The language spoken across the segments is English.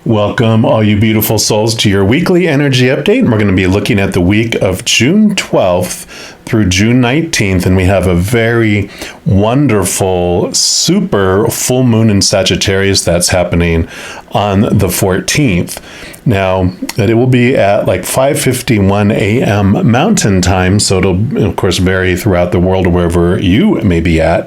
Welcome, all you beautiful souls, to your weekly energy update. We're going to be looking at the week of June 12th through June 19th, and we have a very wonderful super full moon in Sagittarius that's happening on the 14th. Now, it will be at like 5:51 a.m. Mountain Time, so it'll, of course, vary throughout the world wherever you may be at.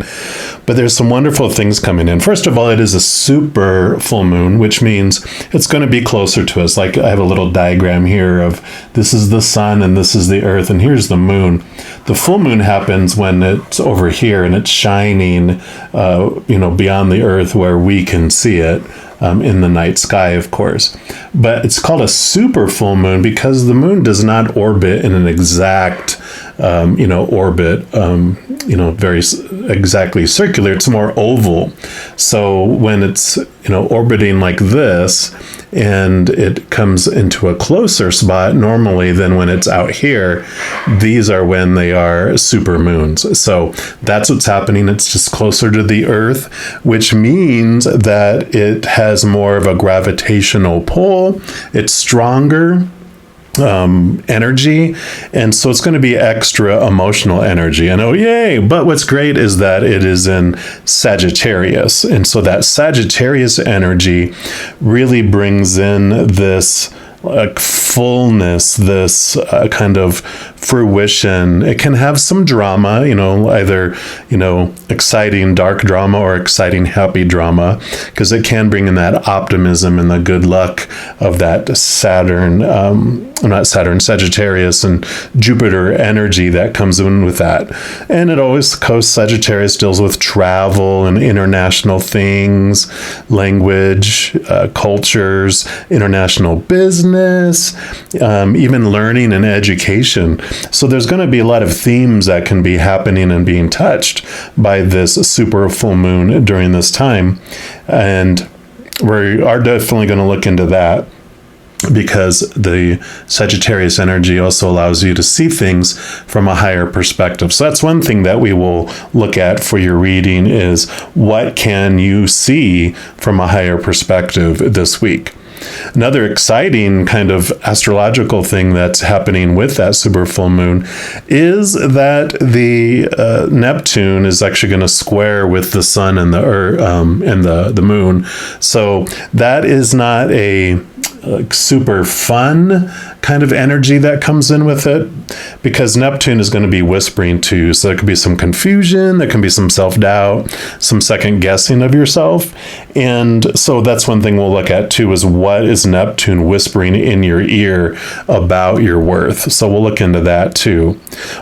But there's some wonderful things coming in. First of all, it is a super full moon, which means it's going to be closer to us. Like I have a little diagram here of this is the sun and this is the earth and here's the moon. The full moon happens when it's over here and it's shining, beyond the earth where we can see it. In the night sky, of course. But it's called a super full moon because the moon does not orbit in an exact, orbit, very exactly circular. It's more oval. So when it's, orbiting like this and it comes into a closer spot normally than when it's out here, these are when they are super moons. So that's what's happening. It's just closer to the earth, which means that it has more of a gravitational pull. It's stronger energy, and so it's going to be extra emotional energy. And oh yay, but what's great is that it is in Sagittarius, and so that Sagittarius energy really brings in this fullness, this kind of fruition. It can have some drama, either, exciting dark drama or exciting happy drama, because it can bring in that optimism and the good luck of that Sagittarius and Jupiter energy that comes in with that. And it always goes, Sagittarius deals with travel and international things, language, cultures, international business, even learning and education. So there's going to be a lot of themes that can be happening and being touched by this super full moon during this time. And we are definitely going to look into that, because the Sagittarius energy also allows you to see things from a higher perspective. So that's one thing that we will look at for your reading, is what can you see from a higher perspective this week. Another exciting kind of astrological thing that's happening with that super full moon is that the Neptune is actually going to square with the sun and the earth, and the moon. So that is not a super fun kind of energy that comes in with it, because Neptune is going to be whispering too. So there could be some confusion, there can be some self-doubt, some second guessing of yourself. And so that's one thing we'll look at too, is what is Neptune whispering in your ear about your worth. So we'll look into that too.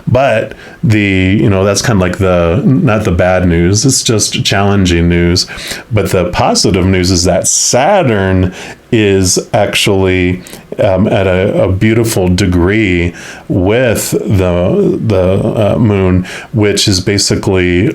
But that's kind of like not the bad news, it's just challenging news. But the positive news is that Saturn is actually at a beautiful degree with the moon, which is basically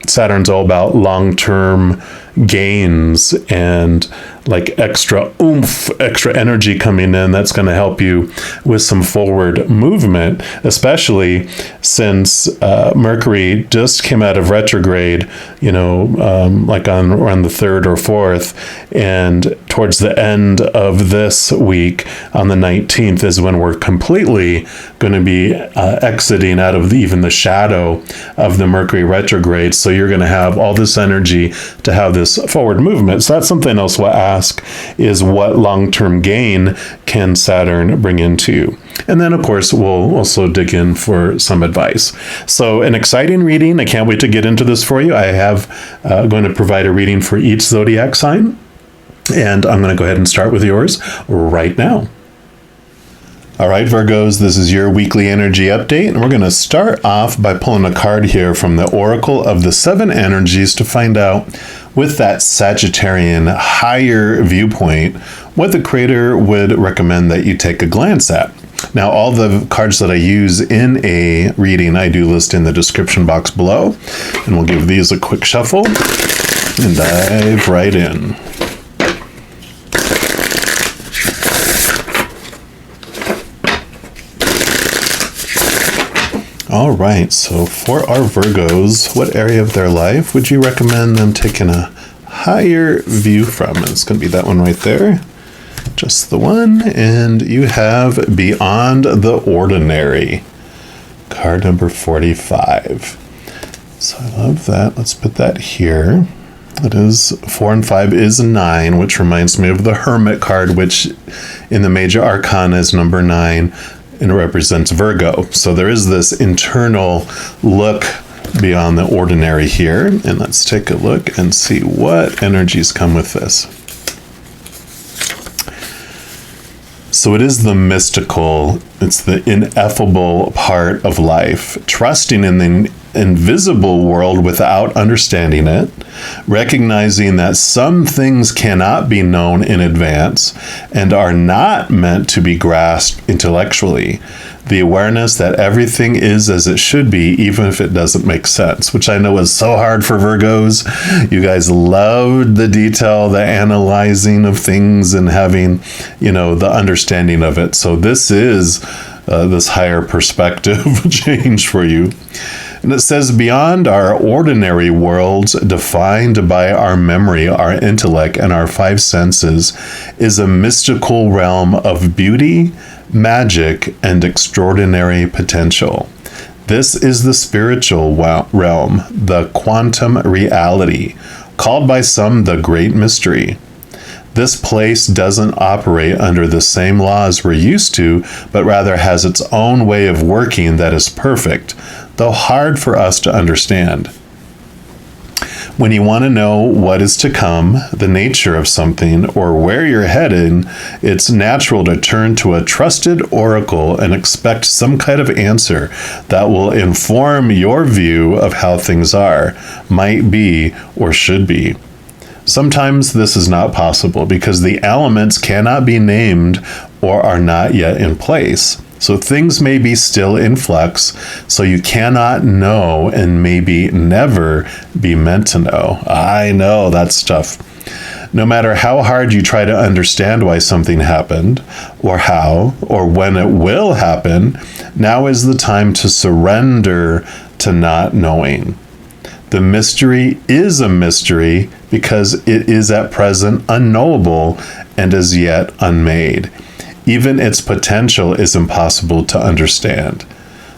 Saturn's all about long-term gains and like extra oomph, extra energy coming in that's going to help you with some forward movement, especially since Mercury just came out of retrograde, like around the 3rd or 4th, and towards the end of this week on the 19th is when we're completely going to be exiting out of even the shadow of the Mercury retrograde. So you're going to have all this energy to have this forward movement. So that's something else we'll ask, is what long-term gain can Saturn bring into you? And then, of course, we'll also dig in for some advice. So an exciting reading. I can't wait to get into this for you. I have going to provide a reading for each zodiac sign. And I'm going to go ahead and start with yours right now. All right, Virgos, this is your weekly energy update, and we're going to start off by pulling a card here from the Oracle of the Seven Energies to find out, with that Sagittarian higher viewpoint, what the Creator would recommend that you take a glance at. Now, all the cards that I use in a reading, I do list in the description box below, and we'll give these a quick shuffle and dive right in. All right, so for our Virgos, what area of their life would you recommend them taking a higher view from? And it's going to be that one right there. Just the one, and you have Beyond the Ordinary, card number 45. So I love that. Let's put that here. It is 4 and 5 is 9, which reminds me of the Hermit card, which in the major arcana is number 9, and it represents Virgo. So there is this internal look beyond the ordinary here. And let's take a look and see what energies come with this. So it is the mystical, it's the ineffable part of life, trusting in the invisible world without understanding it, recognizing that some things cannot be known in advance and are not meant to be grasped intellectually. The awareness that everything is as it should be, even if it doesn't make sense, which I know is so hard for Virgos. You guys loved the detail, the analyzing of things and having, the understanding of it. So this is this higher perspective change for you. And it says, beyond our ordinary worlds, defined by our memory, our intellect, and our 5 senses, is a mystical realm of beauty, magic, and extraordinary potential. This is the spiritual realm, the quantum reality, called by some the great mystery. This place doesn't operate under the same laws we're used to, but rather has its own way of working that is perfect, though hard for us to understand. When you want to know what is to come, the nature of something, or where you're heading, it's natural to turn to a trusted oracle and expect some kind of answer that will inform your view of how things are, might be, or should be. Sometimes this is not possible because the elements cannot be named or are not yet in place. So things may be still in flux, so you cannot know and maybe never be meant to know. I know, that's tough. No matter how hard you try to understand why something happened, or how, or when it will happen, now is the time to surrender to not knowing. The mystery is a mystery because it is at present unknowable and as yet unmade. Even its potential is impossible to understand.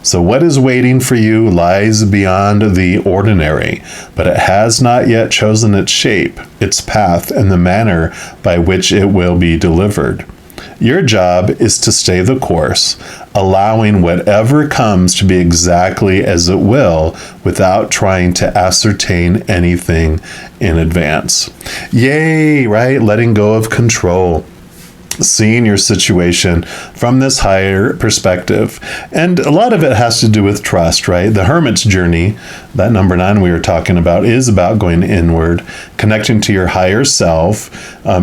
So what is waiting for you lies beyond the ordinary, but it has not yet chosen its shape, its path, and the manner by which it will be delivered. Your job is to stay the course, allowing whatever comes to be exactly as it will without trying to ascertain anything in advance. Yay, right? Letting go of control. Seeing your situation from this higher perspective. And a lot of it has to do with trust, right? The Hermit's journey, that number 9 we were talking about, is about going inward, connecting to your higher self,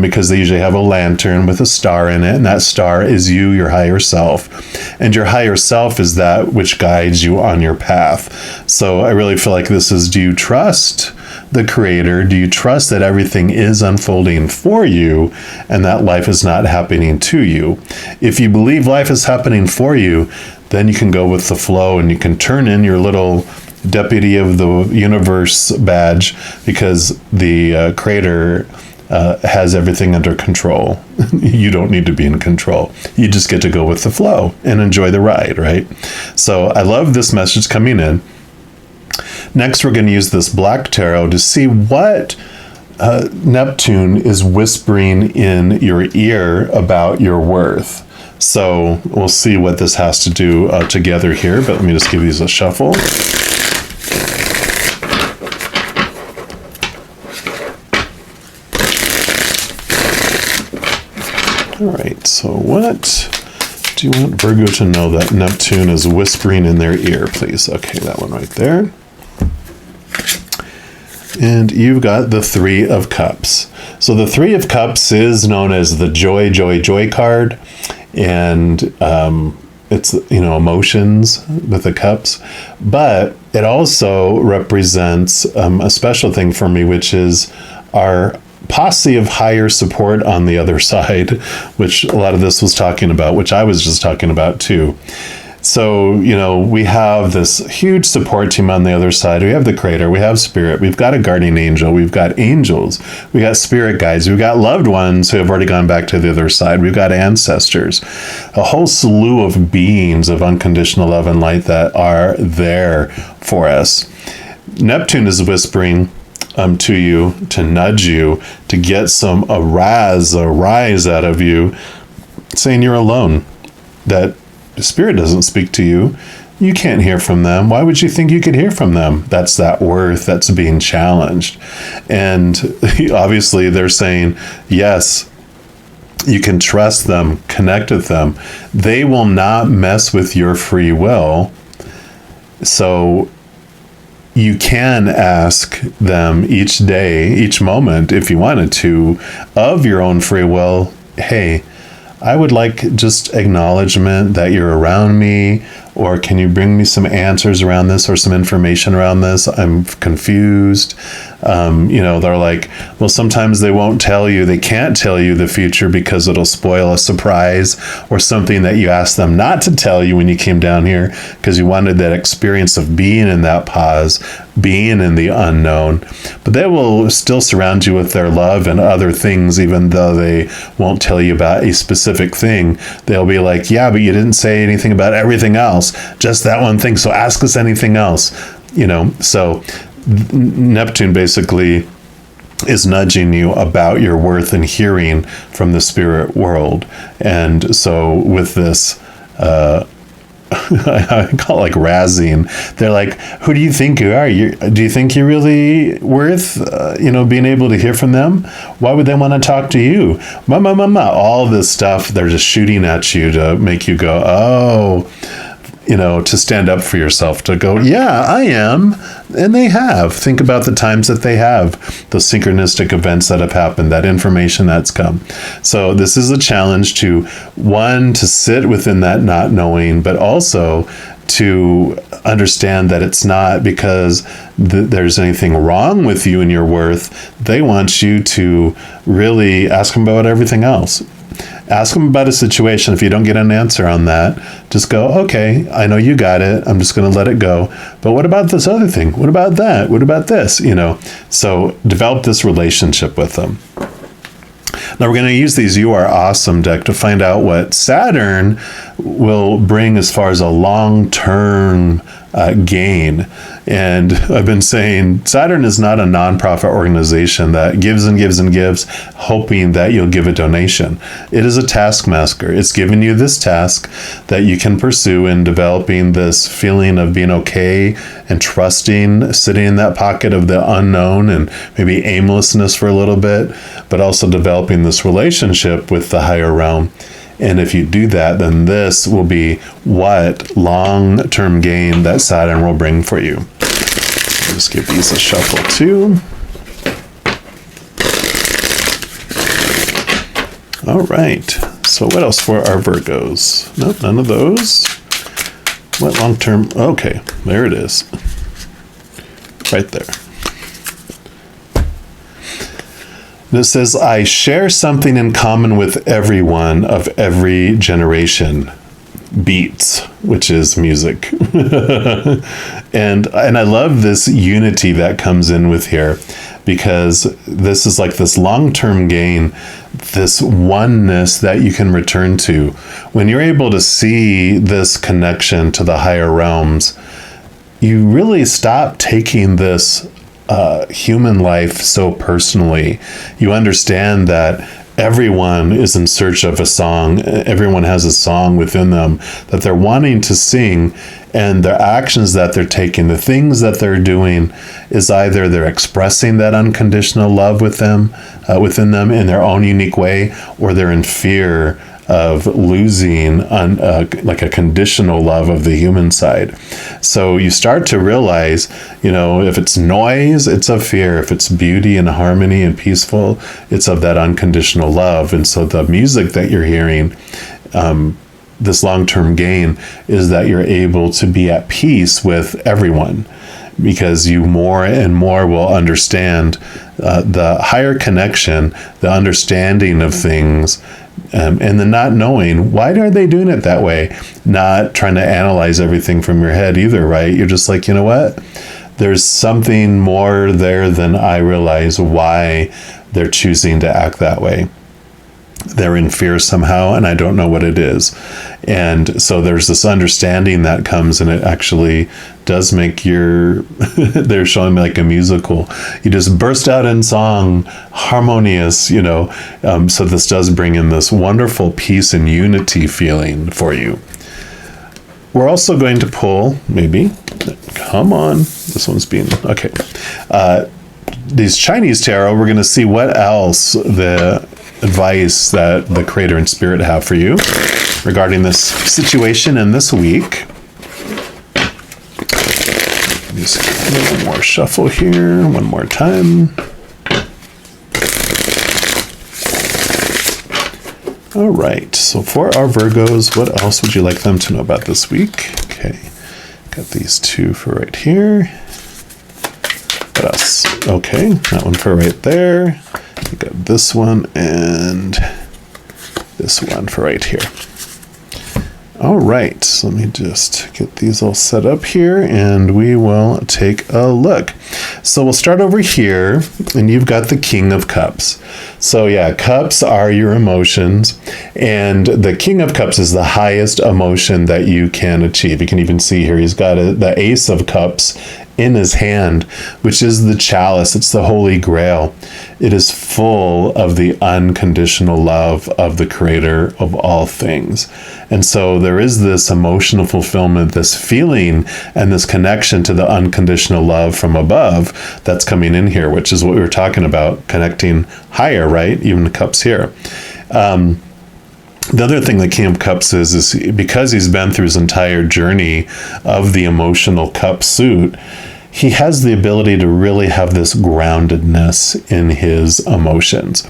because they usually have a lantern with a star in it, and that star is you, your higher self. And your higher self is that which guides you on your path. So I really feel like this is, do you trust the Creator? Do you trust that everything is unfolding for you and that life is not happening to you? If you believe life is happening for you, then you can go with the flow and you can turn in your little Deputy of the Universe badge, because the Creator has everything under control. You don't need to be in control. You just get to go with the flow and enjoy the ride, right? So I love this message coming in. Next, we're going to use this Black Tarot to see what Neptune is whispering in your ear about your worth. So we'll see what this has to do together here, but let me just give these a shuffle. All right, so what do you want Virgo to know that Neptune is whispering in their ear, please? Okay, that one right there. And you've got the 3 of Cups. So the 3 of Cups is known as the joy, joy, joy card. And it's, emotions with the cups. But it also represents a special thing for me, which is our posse of higher support on the other side, which a lot of this was talking about, which I was just talking about too. So, we have this huge support team on the other side. We have the creator, we have spirit, we've got a guardian angel, we've got angels, we got spirit guides, we've got loved ones who have already gone back to the other side, we've got ancestors, a whole slew of beings of unconditional love and light that are there for us. Neptune is whispering to you, to nudge you, to get a rise out of you, saying you're alone, that Spirit doesn't speak to you. You can't hear from them. Why would you think you could hear from them? That's that worth that's being challenged. And obviously they're saying, yes, you can trust them, connect with them. They will not mess with your free will. So you can ask them each day, each moment, if you wanted to, of your own free will, hey, I would like just acknowledgement that you're around me, or can you bring me some answers around this or some information around this? I'm confused. They're like, well, sometimes they won't tell you, they can't tell you the future because it'll spoil a surprise or something that you asked them not to tell you when you came down here because you wanted that experience of being in that pause, being in the unknown. But they will still surround you with their love and other things, even though they won't tell you about a specific thing. They'll be like, yeah, but you didn't say anything about everything else, just that one thing. So ask us anything else, So Neptune basically is nudging you about your worth and hearing from the spirit world. And so with this, I call it like razzing. They're like, who do you think you are? Do you think you're really worth, being able to hear from them? Why would they want to talk to you? All this stuff, they're just shooting at you to make you go, oh, to stand up for yourself, to go, yeah, I am. And they have. Think about the times that they have, those synchronistic events that have happened, that information that's come. So this is a challenge to sit within that not knowing, but also to understand that it's not because there's anything wrong with you and your worth. They want you to really ask them about everything else. Ask them about a situation. If you don't get an answer on that, just go, okay, I know you got it. I'm just going to let it go. But what about this other thing? What about that? What about this? So develop this relationship with them. Now we're going to use these You Are Awesome deck to find out what Saturn will bring as far as a long-term gain. And I've been saying Saturn is not a nonprofit organization that gives and gives and gives, hoping that you'll give a donation. It is a taskmaster. It's giving you this task that you can pursue in developing this feeling of being okay and trusting, sitting in that pocket of the unknown and maybe aimlessness for a little bit, but also developing this relationship with the higher realm. And if you do that, then this will be what long-term gain that Saturn will bring for you. I'll just give these a shuffle too. All right. So what else for our Virgos? Nope, none of those. What long-term? Okay, there it is. Right there. And it says, I share something in common with everyone of every generation. Beats, which is music. and I love this unity that comes in with here, because this is like this long-term gain, this oneness that you can return to. When you're able to see this connection to the higher realms, you really stop taking this human life so personally. You understand that everyone is in search of a song. Everyone has a song within them that they're wanting to sing, and their actions that they're taking, the things that they're doing, is either they're expressing that unconditional love within them in their own unique way, or they're in fear of losing like a conditional love of the human side. So you start to realize, if it's noise, it's of fear. If it's beauty and harmony and peaceful, it's of that unconditional love. And so the music that you're hearing, this long-term gain, is that you're able to be at peace with everyone, because you more and more will understand the higher connection, the understanding of things And then not knowing, why are they doing it that way? Not trying to analyze everything from your head either, right? You're just like, you know what? There's something more there than I realize why they're choosing to act that way. They're in fear somehow, and I don't know what it is. And so there's this understanding that comes, and it actually does make they're showing me like a musical. You just burst out in song, harmonious, so this does bring in this wonderful peace and unity feeling for you. We're also going to pull, maybe, come on, this one's being, okay. These Chinese tarot, we're going to see what else the advice that the Creator and Spirit have for you regarding this situation in this week. Just one more shuffle here, one more time. All right, so for our Virgos, what else would you like them to know about this week? Okay, got these two for right here. What else? Okay, that one for right there. We got this one and this one for right here. All right, so let me just get these all set up here and we will take a look. So we'll start over here, and you've got the King of Cups. So yeah, cups are your emotions, and the King of Cups is the highest emotion that you can achieve. You can even see here, he's got the Ace of Cups in his hand, which is the chalice. It's the Holy Grail. It is full of the unconditional love of the Creator of all things. And so there is this emotional fulfillment, this feeling, and this connection to the unconditional love from above that's coming in here, which is what we were talking about, connecting higher, right? Even the cups here. The other thing the King of Cups is because he's been through his entire journey of the emotional cup suit, he has the ability to really have this groundedness in his emotions.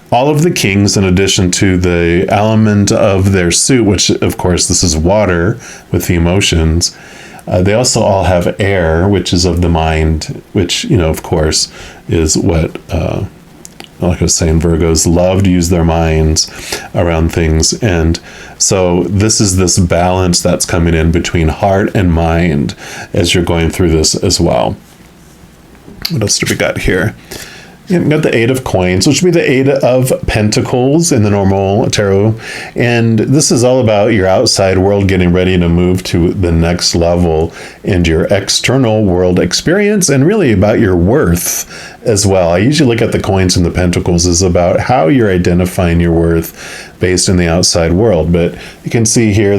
All of the kings, in addition to the element of their suit, which of course this is water with the emotions, they also all have air, which is of the mind, which, of course, is what like I was saying, Virgos love to use their minds around things. And so this is this balance that's coming in between heart and mind as you're going through this as well. What else do we got here? You've got the Eight of Coins, which would be the Eight of Pentacles in the normal tarot. And this is all about your outside world getting ready to move to the next level and your external world experience, and really about your worth as well. I usually look at the coins and the pentacles as about how you're identifying your worth based in the outside world. But you can see here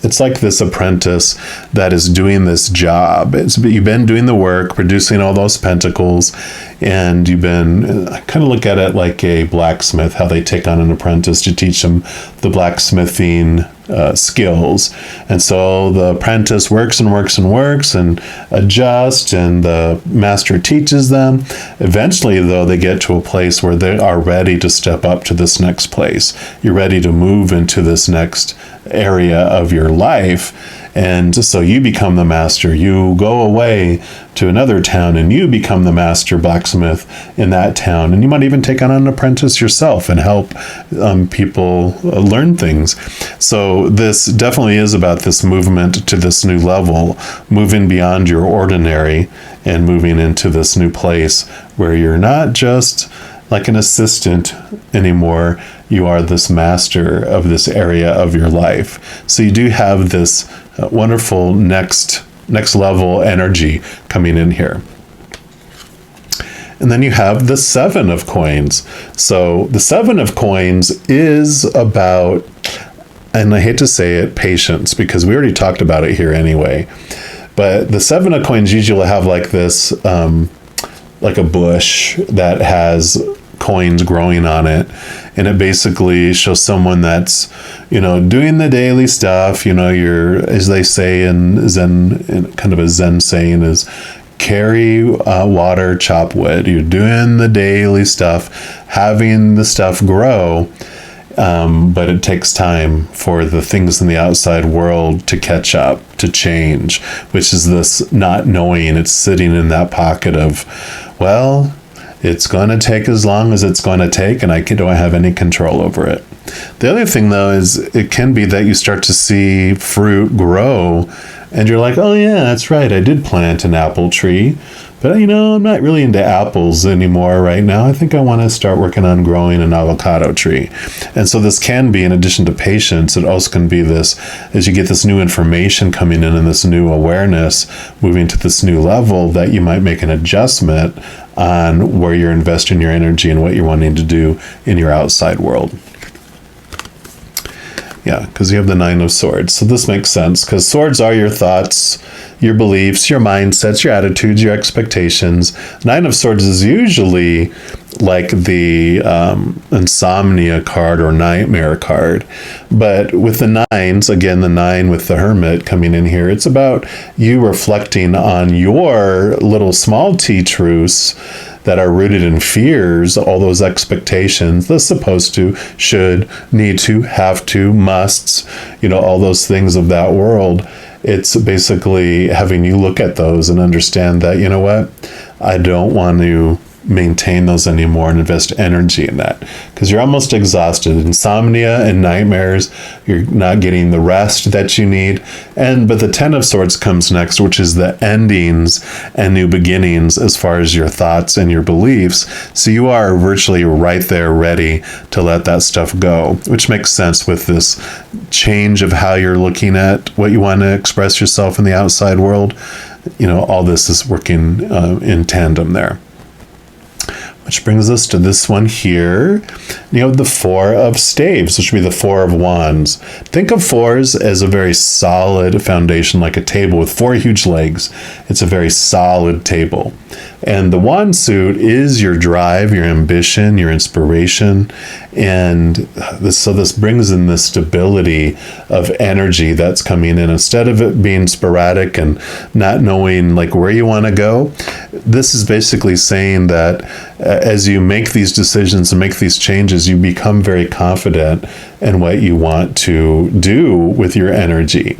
it's like this apprentice that is doing this job. You've been doing the work, producing all those pentacles, and you've been, I kind of look at it like a blacksmith, how they take on an apprentice to teach them the blacksmithing skills. And so the apprentice works and works and works and adjusts, and the master teaches them. Eventually, though, they get to a place where they are ready to step up to this next place. You're ready to move into this next area of your life. And so you become the master. You go away to another town and you become the master blacksmith in that town. And you might even take on an apprentice yourself and help people learn things. So this definitely is about this movement to this new level, moving beyond your ordinary and moving into this new place where you're not just like an assistant anymore. You are this master of this area of your life. So you do have this wonderful next level energy coming in here. And then you have the Seven of Coins. So the Seven of Coins is about, and I hate to say it, patience, because we already talked about it here anyway. But the Seven of Coins usually have like this, like a bush that has coins growing on it, and it basically shows someone that's doing the daily stuff. You're, as they say in Zen, in kind of a Zen saying is, carry water, chop wood. You're doing the daily stuff, having the stuff grow, but it takes time for the things in the outside world to catch up, to change, which is this not knowing. It's sitting in that pocket of, well, it's going to take as long as it's going to take, and I don't have any control over it. The other thing, though, is it can be that you start to see fruit grow and you're like, oh, yeah, that's right. I did plant an apple tree. But, I'm not really into apples anymore right now. I think I want to start working on growing an avocado tree. And so this can be, in addition to patience, it also can be this, as you get this new information coming in and this new awareness moving to this new level, that you might make an adjustment on where you're investing your energy and what you're wanting to do in your outside world. Yeah, because you have the Nine of Swords. So this makes sense, because swords are your thoughts, your beliefs, your mindsets, your attitudes, your expectations. Nine of Swords is usually like the insomnia card or nightmare card. But with the nines, again, the 9 with the Hermit coming in here, it's about you reflecting on your little small t truths that are rooted in fears, all those expectations, the supposed to, should, need to, have to, musts, all those things of that world. It's basically having you look at those and understand that, I don't want to maintain those anymore and invest energy in that, because you're almost exhausted. Insomnia and nightmares, you're not getting the rest that you need. But the 10 of Swords comes next, which is the endings and new beginnings as far as your thoughts and your beliefs. So you are virtually right there ready to let that stuff go, which makes sense with this change of how you're looking at what you want to express yourself in the outside world. All this is working in tandem there. Which brings us to this one here, the Four of Staves, which would be the Four of Wands. Think of fours as a very solid foundation, like a table with 4 huge legs. It's a very solid table. And the wand suit is your drive, your ambition, your inspiration. And this brings in the stability of energy that's coming in. Instead of it being sporadic and not knowing where you want to go, this is basically saying that as you make these decisions and make these changes, you become very confident in what you want to do with your energy.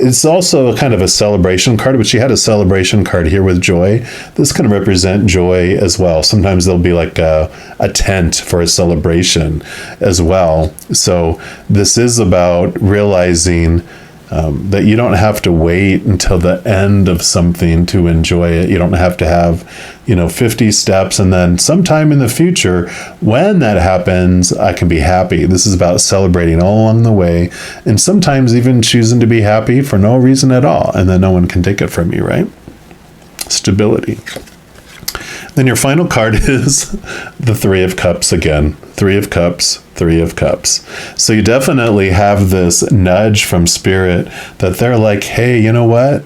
It's also kind of a celebration card, but you had a celebration card here with joy. This can represent joy as well. Sometimes there'll be like a tent for a celebration as well. So this is about realizing that you don't have to wait until the end of something to enjoy it. You don't have to have, 50 steps and then sometime in the future, when that happens, I can be happy. This is about celebrating all along the way, and sometimes even choosing to be happy for no reason at all, and then no one can take it from you, right? Stability. Then your final card is the Three of Cups again. Three of Cups, Three of Cups. So you definitely have this nudge from Spirit that they're like, hey, you know what?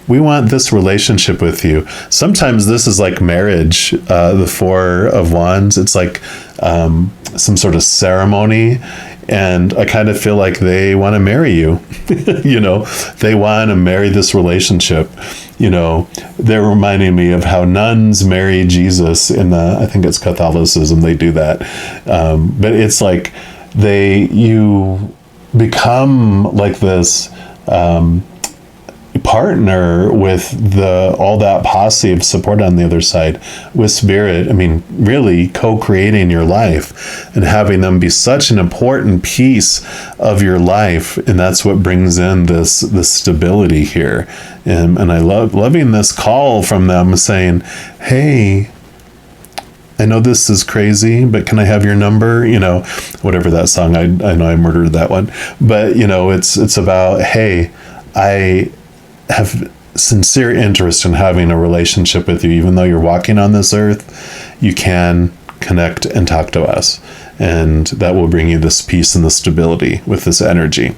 We want this relationship with you. Sometimes this is like marriage, the Four of Wands. It's like some sort of ceremony. And I kind of feel like they want to marry you. They want to marry this relationship. They're reminding me of how nuns marry Jesus in I think it's Catholicism, they do that. But it's like you become like this partner with all that posse of support on the other side with Spirit. I mean, really co-creating your life and having them be such an important piece of your life. And that's what brings in this stability here. And I loving this call from them saying, hey, I know this is crazy, but can I have your number? Whatever that song, I know I murdered that one. But, it's about, hey, I have sincere interest in having a relationship with you. Even though you're walking on this earth, you can connect and talk to us. And that will bring you this peace and the stability with this energy.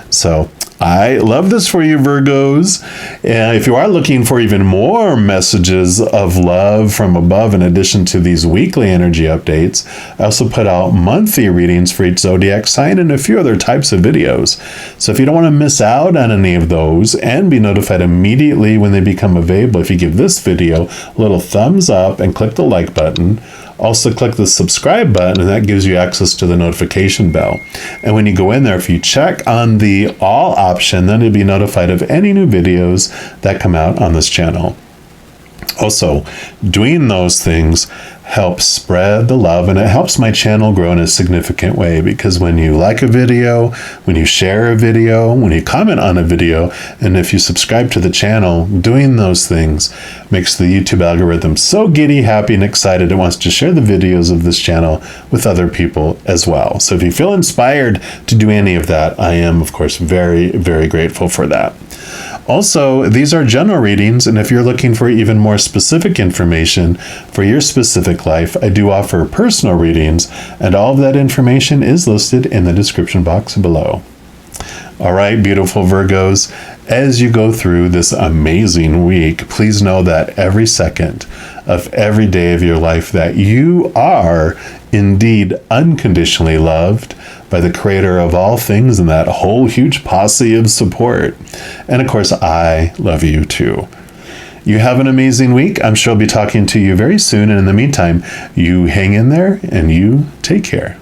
So I love this for you, Virgos. And if you are looking for even more messages of love from above, in addition to these weekly energy updates, I also put out monthly readings for each zodiac sign and a few other types of videos. So if you don't want to miss out on any of those and be notified immediately when they become available, if you give this video a little thumbs up and click the like button, also click the subscribe button, and that gives you access to the notification bell. And when you go in there, if you check on the all option, then you'll be notified of any new videos that come out on this channel. Also, doing those things helps spread the love, and it helps my channel grow in a significant way, because when you like a video, when you share a video, when you comment on a video, and if you subscribe to the channel, doing those things makes the YouTube algorithm so giddy, happy, and excited it wants to share the videos of this channel with other people as well. So if you feel inspired to do any of that, I am, of course, very, very grateful for that. Also, these are general readings, and if you're looking for even more specific information for your specific life, I do offer personal readings, and all of that information is listed in the description box below. All right, beautiful Virgos, as you go through this amazing week, please know that every second of every day of your life that you are indeed unconditionally loved by the creator of all things and that whole huge posse of support. And of course, I love you too. You have an amazing week. I'm sure I'll be talking to you very soon. And in the meantime, you hang in there and you take care.